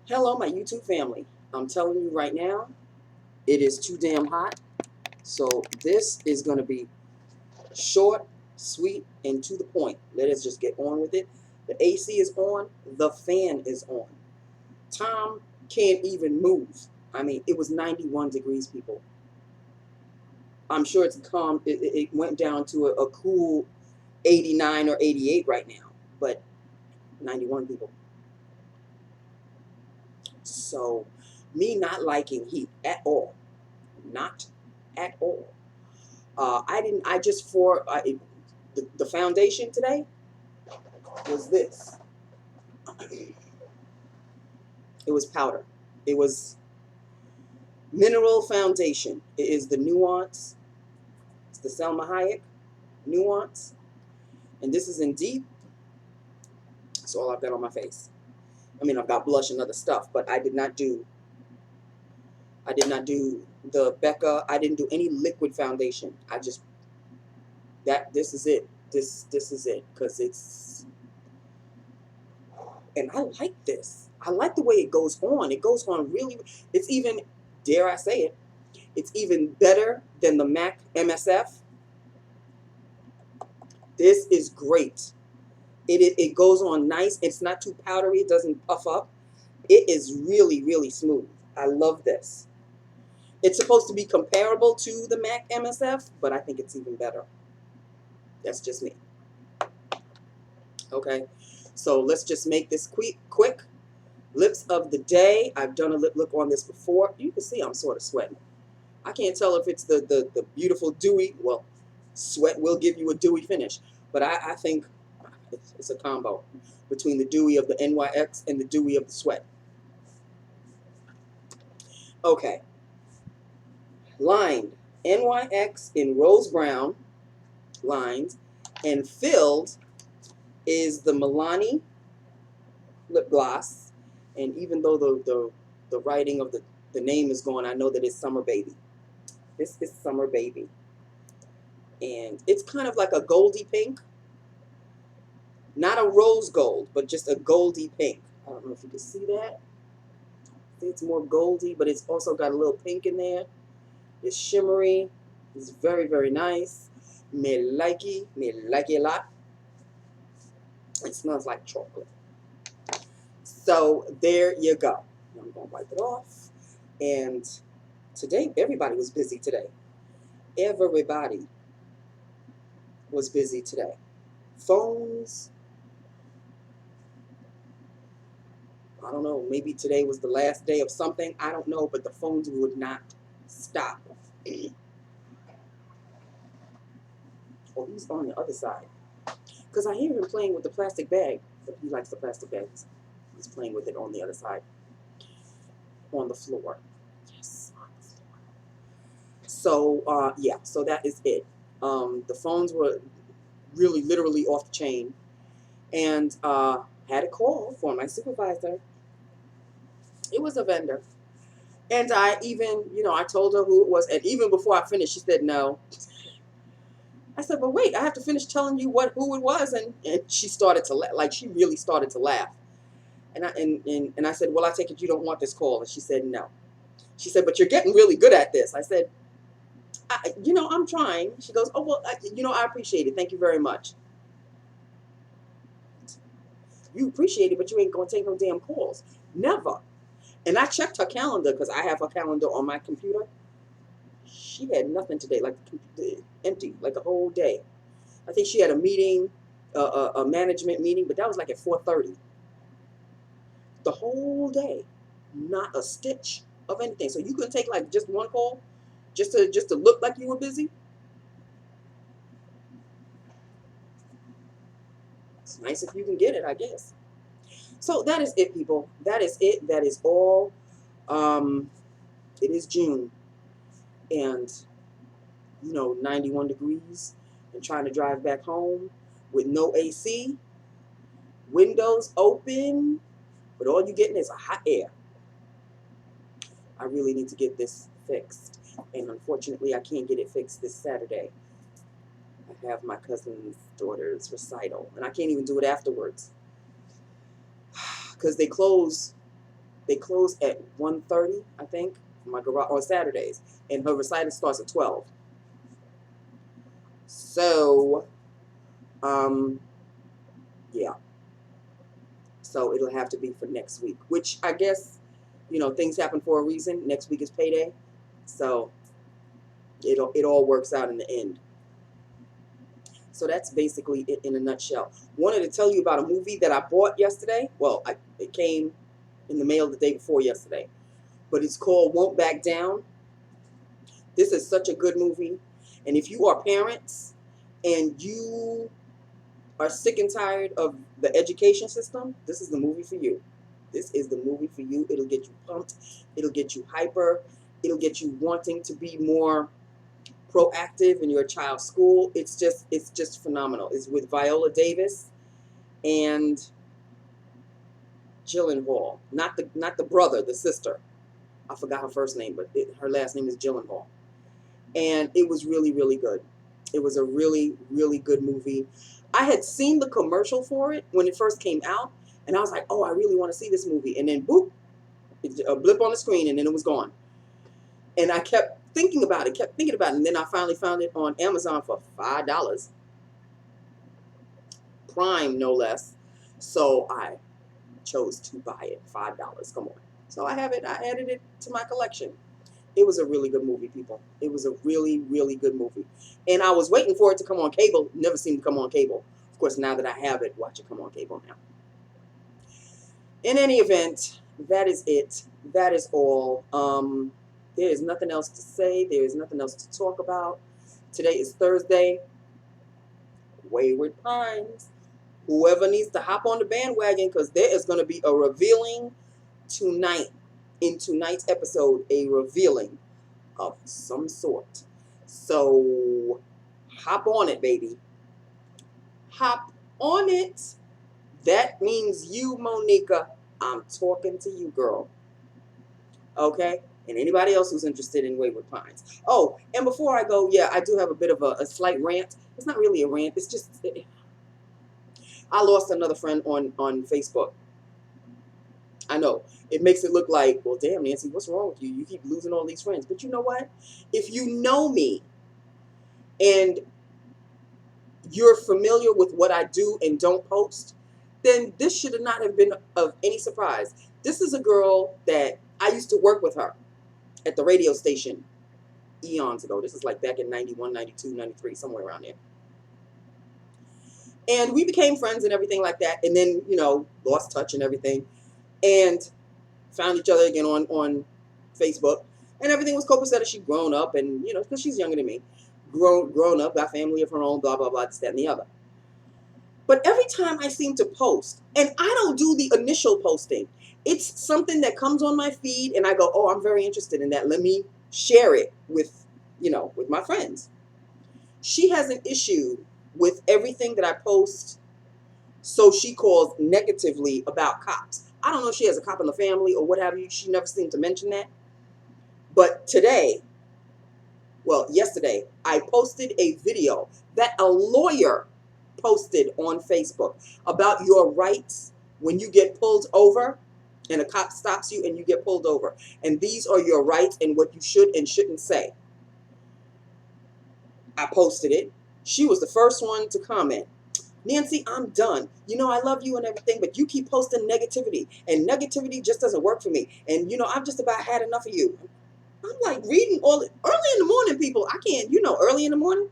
Hello, my YouTube family. I'm telling you right now, it is too damn hot. So this is going to be short, sweet, and to the point. Let us just get on with it. The AC is on. The fan is on. Tom can't even move. I mean, it was 91 degrees, people. I'm sure it's calm. It went down to a cool 89 or 88 right now, but 91 people. So me not liking heat at all. Not at all. I just the foundation today was this. It was powder. It was mineral foundation. It is the Nuance. It's the Salma Hayek Nuance. And this is in deep. That's all I've got on my face. I mean, I've got blush and other stuff, but I did not do the Becca. I didn't do any liquid foundation. I just this is it. This is it, because it's, and I like this. I like the way it goes on. It goes on really. It's even, dare I say it, it's even better than the MAC MSF. This is great. It goes on nice. It's not too powdery. It doesn't puff up. It is really, really smooth. I love this. It's supposed to be comparable to the MAC MSF, but I think it's even better. That's just me. Okay, so let's just make this quick. Lips of the day. I've done a lip look on this before. You can see I'm sort of sweating. I can't tell if it's the beautiful dewy. Well, sweat will give you a dewy finish, but I think it's a combo between the dewy of the NYX and the dewy of the sweat. Okay. Lined NYX in rose brown lines, and filled is the Milani lip gloss. And even though the writing of the name is gone, I know that it's Summer Baby. This is Summer Baby. And it's kind of like a goldy pink. Not a rose gold, but just a goldy pink. I don't know if you can see that. It's more goldy, but it's also got a little pink in there. It's shimmery. It's very, very nice. Me like it a lot. It smells like chocolate. So there you go. I'm going to wipe it off. And today, everybody was busy today. Everybody was busy today. Phones. I don't know. Maybe today was the last day of something. I don't know. But the phones would not stop. Oh, he's on the other side. Because I hear him playing with the plastic bag. But he likes the plastic bags. He's playing with it on the other side. On the floor. Yes, on the floor. So, yeah. So that is it. The phones were really, literally off the chain. And had a call for my supervisor. It was a vendor. And I even, I told her who it was. And even before I finished, she said no. I said, but wait, I have to finish telling you who it was. And she started to laugh. Like, she really started to laugh. And I said, well, I take it you don't want this call. And she said, no. She said, but you're getting really good at this. I said, I'm trying. She goes, oh, well, I appreciate it. Thank you very much. You appreciate it, but you ain't going to take no damn calls. Never. And I checked her calendar because I have her calendar on my computer. She had nothing today, like empty, like a whole day. I think she had a meeting, a management meeting, but that was like at 4:30. The whole day, not a stitch of anything. So you couldn't take like just one call, just to look like you were busy. It's nice if you can get it, I guess. So that is it, people. That is it. That is all. It is June, and 91 degrees, and trying to drive back home with no AC, windows open, but all you're getting is a hot air. I really need to get this fixed, and unfortunately, I can't get it fixed this Saturday. I have my cousin's daughter's recital, and I can't even do it afterwards because they close They close at 1:30, I think, my garage on Saturdays, and her recital starts at 12. So, yeah. So it'll have to be for next week, which I guess, things happen for a reason. Next week is payday, so it all works out in the end. So that's basically it in a nutshell. Wanted to tell you about a movie that I bought yesterday. Well, it came in the mail the day before yesterday, but it's called Won't Back Down. This is such a good movie, and if you are parents and you are sick and tired of the education system, this is the movie for you. This is the movie for you. It'll get you pumped. It'll get you hyper. It'll get you wanting to be more proactive in your child's school. It's just phenomenal. It's with Viola Davis and Gyllenhaal. Not the brother, the sister. I forgot her first name, but her last name is Gyllenhaal. And it was really, really good. It was a really, really good movie. I had seen the commercial for it when it first came out, and I was like, oh, I really want to see this movie. And then, boop, a blip on the screen, and then it was gone. And I kept thinking about it, and then I finally found it on Amazon for $5. Prime, no less. So I chose to buy it. $5. Come on. So I have it. I added it to my collection. It was a really good movie, people. It was a really, really good movie. And I was waiting for it to come on cable. Never seemed to come on cable. Of course, now that I have it, watch it come on cable now. In any event, that is it. That is all. There is nothing else to say. There is nothing else to talk about. Today is Thursday. Wayward Pines. Whoever needs to hop on the bandwagon, because there is going to be a revealing tonight. In tonight's episode, a revealing of some sort. So hop on it, baby. Hop on it. That means you, Monica. I'm talking to you, girl. Okay? And anybody else who's interested in Wayward Pines. Oh, and before I go, yeah, I do have a bit of a slight rant. It's not really a rant. It's just, I lost another friend on Facebook. I know. It makes it look like, well, damn, Nancy, what's wrong with you? You keep losing all these friends. But you know what? If you know me and you're familiar with what I do and don't post, then this should not have been of any surprise. This is a girl that I used to work with her at the radio station eons ago. This is like back in 91, 92, 93, somewhere around there. And we became friends and everything like that. And then, lost touch and everything. And found each other again on Facebook. And everything was copacetic. She'd grown up and, because she's younger than me. Grown up, got family of her own, blah, blah, blah, this, that, and the other. But every time I seem to post, and I don't do the initial posting. It's something that comes on my feed and I go, oh, I'm very interested in that. Let me share it with my friends. She has an issue with everything that I post. So she calls negatively about cops. I don't know if she has a cop in the family or what have you. She never seemed to mention that. But yesterday, I posted a video that a lawyer posted on Facebook about your rights when you get pulled over and a cop stops you and you get pulled over. And these are your rights and what you should and shouldn't say. I posted it. She was the first one to comment. Nancy, I'm done. I love you and everything, but you keep posting negativity. And negativity just doesn't work for me. And, I've just about had enough of you. I'm like reading early in the morning, people. I can't, early in the morning.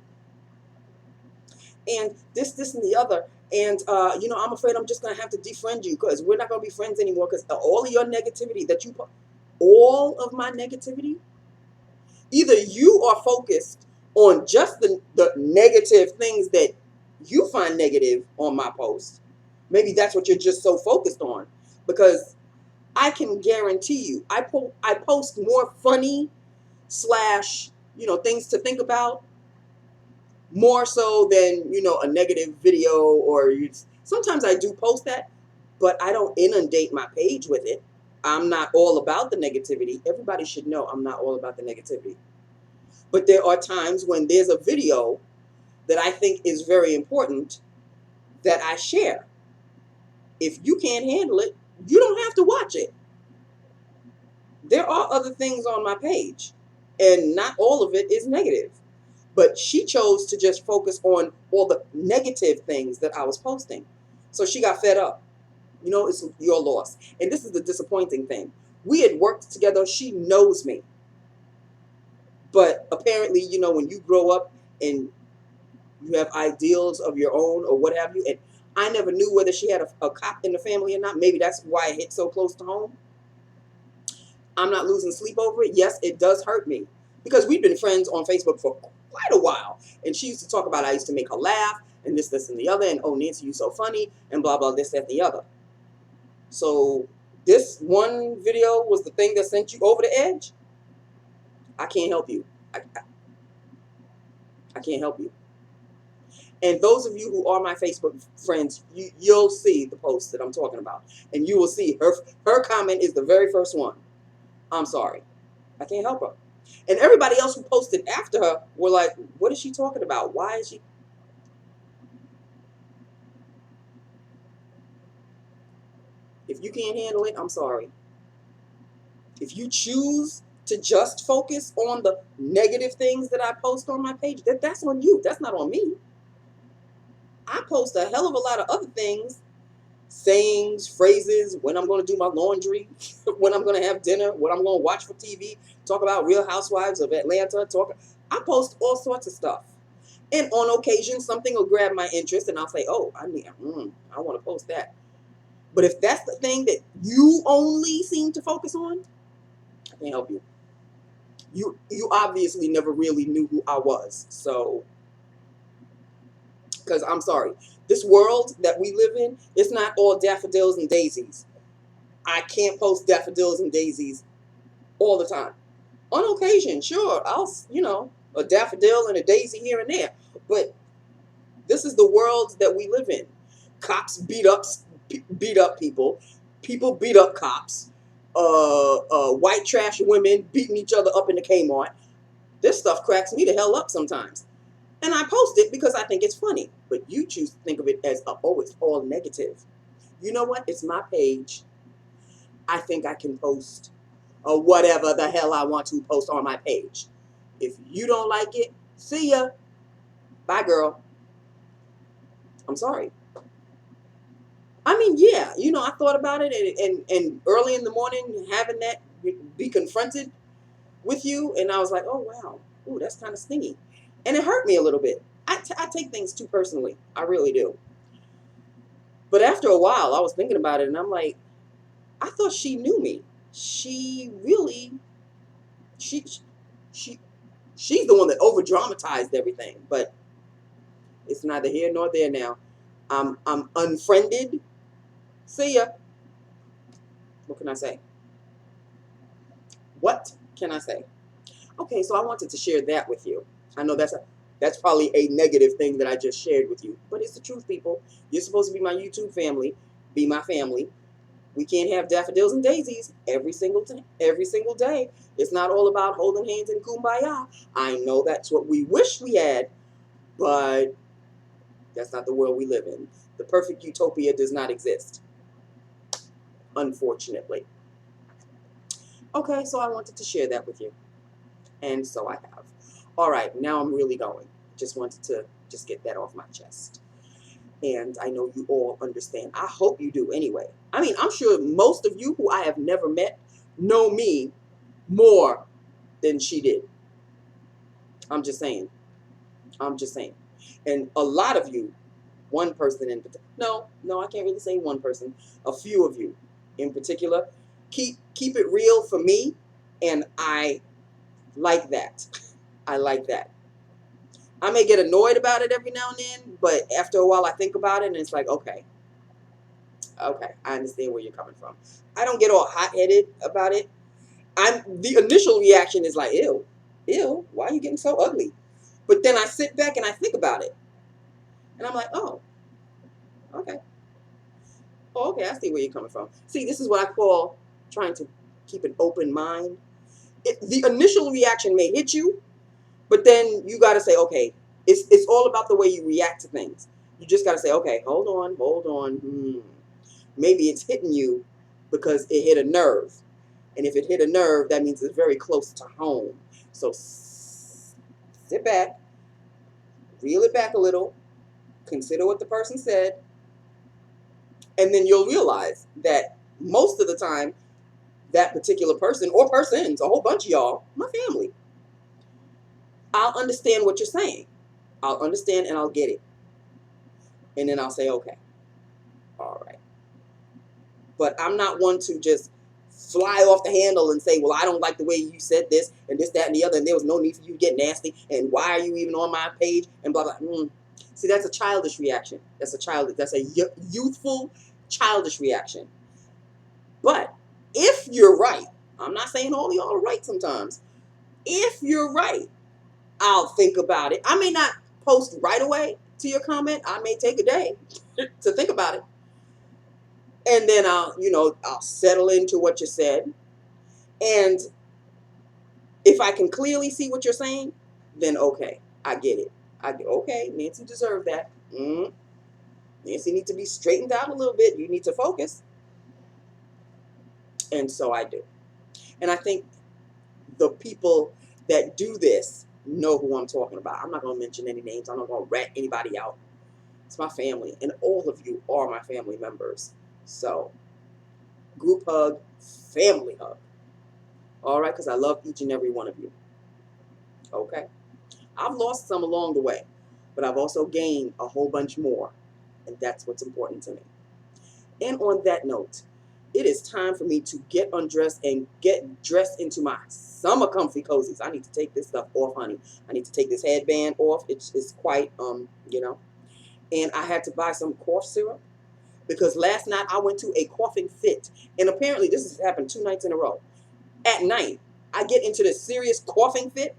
And this, and the other. And, I'm afraid I'm just going to have to defriend you because we're not going to be friends anymore because all of your negativity that you put, all of my negativity, either you are focused on just the negative things that you find negative on my post. Maybe that's what you're just so focused on. Because I can guarantee you, I post more funny / things to think about more so than, a negative video or sometimes I do post that, but I don't inundate my page with it. I'm not all about the negativity. Everybody should know I'm not all about the negativity. But there are times when there's a video that I think is very important that I share. If you can't handle it, you don't have to watch it. There are other things on my page, and not all of it is negative. But she chose to just focus on all the negative things that I was posting. So she got fed up. You know, it's your loss. And this is the disappointing thing. We had worked together. She knows me. But apparently, you know, when you grow up and you have ideals of your own or what have you, and I never knew whether she had a cop in the family or not. Maybe that's why it hit so close to home. I'm not losing sleep over it. Yes, it does hurt me because we've been friends on Facebook for quite a while. And she used to talk about I used to make her laugh and this, and the other. And, oh, Nancy, you so funny and blah, blah, this, that, the other. So this one video was the thing that sent you over the edge. I can't help you. I can't help you. And those of you who are my Facebook friends, you'll see the post that I'm talking about. And you will see her comment is the very first one. I'm sorry. I can't help her. And everybody else who posted after her were like, what is she talking about? Why is she? If you can't handle it, I'm sorry. If you choose to just focus on the negative things that I post on my page, that's on you. That's not on me. I post a hell of a lot of other things, sayings, phrases, when I'm going to do my laundry, when I'm going to have dinner, what I'm going to watch for TV, talk about Real Housewives of Atlanta, I post all sorts of stuff. And on occasion, something will grab my interest and I'll say, oh, I want to post that. But if that's the thing that you only seem to focus on, I can't help you. You obviously never really knew who I was. So, because I'm sorry, this world that we live in, it's not all daffodils and daisies. I can't post daffodils and daisies all the time. On occasion, sure, a daffodil and a daisy here and there. But this is the world that we live in. Cops beat up people. People beat up cops. White trash women beating each other up in the Kmart. This stuff cracks me the hell up sometimes. And I post it because I think it's funny. But you choose to think of it as, oh, it's all negative. You know what? It's my page. I think I can post whatever the hell I want to post on my page. If you don't like it, see ya. Bye, girl. I'm sorry. I mean, yeah, I thought about it, and early in the morning, having that be confronted with you, and I was like, oh, wow, ooh, that's kind of stingy. And it hurt me a little bit. I take things too personally. I really do. But after a while, I was thinking about it, and I'm like, I thought she knew me. She really, she's the one that over-dramatized everything. But it's neither here nor there now. I'm unfriended. See ya. What can I say? What can I say? Okay, so I wanted to share that with you. I know that's probably a negative thing that I just shared with you, but it's the truth, people. You're supposed to be my YouTube family, be my family. We can't have daffodils and daisies every single day. It's not all about holding hands and kumbaya. I know that's what we wish we had, but that's not the world we live in. The perfect utopia does not exist, unfortunately. Okay, so I wanted to share that with you. And so I have. All right, now I'm really going. Just wanted to just get that off my chest. And I know you all understand. I hope you do anyway. I mean, I'm sure most of you who I have never met know me more than she did. I'm just saying. And a lot of you, one person in particular, no, I can't really say one person, a few of you in particular, keep it real for me, and I like that. I like that. I may get annoyed about it every now and then, but after a while I think about it and it's like, okay, I understand where you're coming from. I don't get all hot-headed about it. The initial reaction is like, ew, why are you getting so ugly? But then I sit back and I think about it. And I'm like, oh, okay. Oh, okay, I see where you're coming from. See, this is what I call trying to keep an open mind. The initial reaction may hit you, but then you got to say, okay, it's all about the way you react to things. You just got to say, okay, hold on. Maybe it's hitting you because it hit a nerve. And if it hit a nerve, that means it's very close to home. So sit back, reel it back a little, consider what the person said, and then you'll realize that most of the time, that particular person or persons, a whole bunch of y'all, my family, I'll understand what you're saying. I'll understand and I'll get it. And then I'll say, okay, all right. But I'm not one to just fly off the handle and say, well, I don't like the way you said this and this, that, and the other, and there was no need for you to get nasty, and why are you even on my page, and blah, blah. See, that's a childish reaction. That's a youthful, childish reaction. But if you're right, I'm not saying all y'all are right sometimes. If you're right, I'll think about it. I may not post right away to your comment. I may take a day to think about it. And then I'll settle into what you said. And if I can clearly see what you're saying, then okay, I get it. Okay, Nancy deserved that. Nancy needs to be straightened out a little bit. You need to focus. And so I do. And I think the people that do this know who I'm talking about. I'm not going to mention any names. I'm not going to rat anybody out. It's my family. And all of you are my family members. So, group hug, family hug. All right? Because I love each and every one of you. Okay? I've lost some along the way. But I've also gained a whole bunch more. And that's what's important to me. And on that note, it is time for me to get undressed and get dressed into my summer comfy cozies. I need to take this stuff off, honey. I need to take this headband off. It's quite, And I had to buy some cough syrup because last night I went to a coughing fit. And apparently this has happened 2 nights in a row. At night, I get into this serious coughing fit.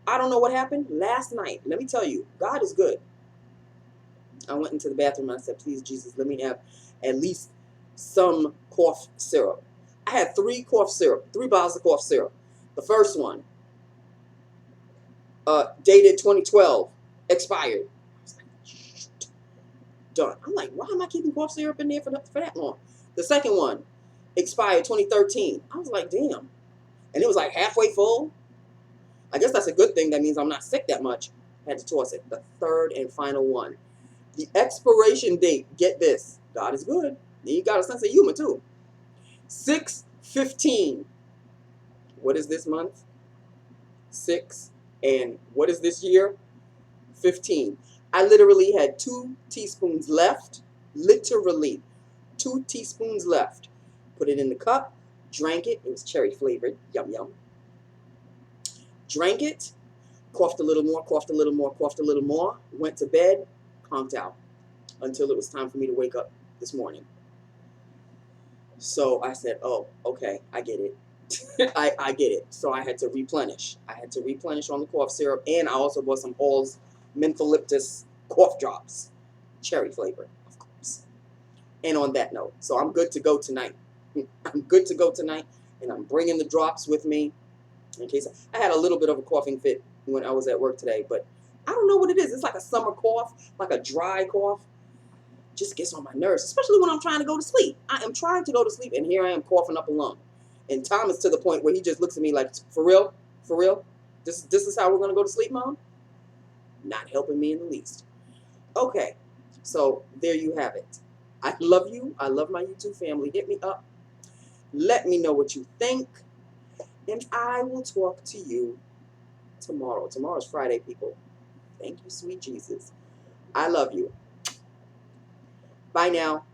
I don't know what happened last night. Let me tell you, God is good. I went into the bathroom and I said, please, Jesus, let me have at least some cough syrup. I had 3 bottles of cough syrup. The first one, dated 2012, expired. I was like, shit, done. I'm like, why am I keeping cough syrup in there for that long? The second one, expired 2013. I was like, damn. And it was like halfway full. I guess that's a good thing. That means I'm not sick that much. I had to toss it. The third and final one. The expiration date, get this, God is good. Then you got a sense of humor too. 6/15. What is this month? 6. And what is this year? 15. I literally had 2 teaspoons left. Literally 2 teaspoons left. Put it in the cup, drank it. It was cherry flavored. Yum, yum. Drank it, coughed a little more, coughed a little more, coughed a little more, went to bed, conked out until it was time for me to wake up this morning. So I said, oh, okay, I get it. I get it. So I had to replenish. I had to replenish on the cough syrup, and I also bought some Hall's Mentholyptus cough drops, cherry flavor, of course. And on that note, so I'm good to go tonight. I'm good to go tonight, and I'm bringing the drops with me in case I had a little bit of a coughing fit when I was at work today, but I don't know what it is. It's like a summer cough, like a dry cough. Just gets on my nerves, especially when I'm trying to go to sleep. I am trying to go to sleep, and here I am coughing up a lung. And Tom is to the point where he just looks at me like, for real? For real? This is how we're going to go to sleep, Mom? Not helping me in the least. Okay, so there you have it. I love you. I love my YouTube family. Hit me up. Let me know what you think. And I will talk to you tomorrow. Tomorrow's Friday, people. Thank you, sweet Jesus. I love you. Bye now.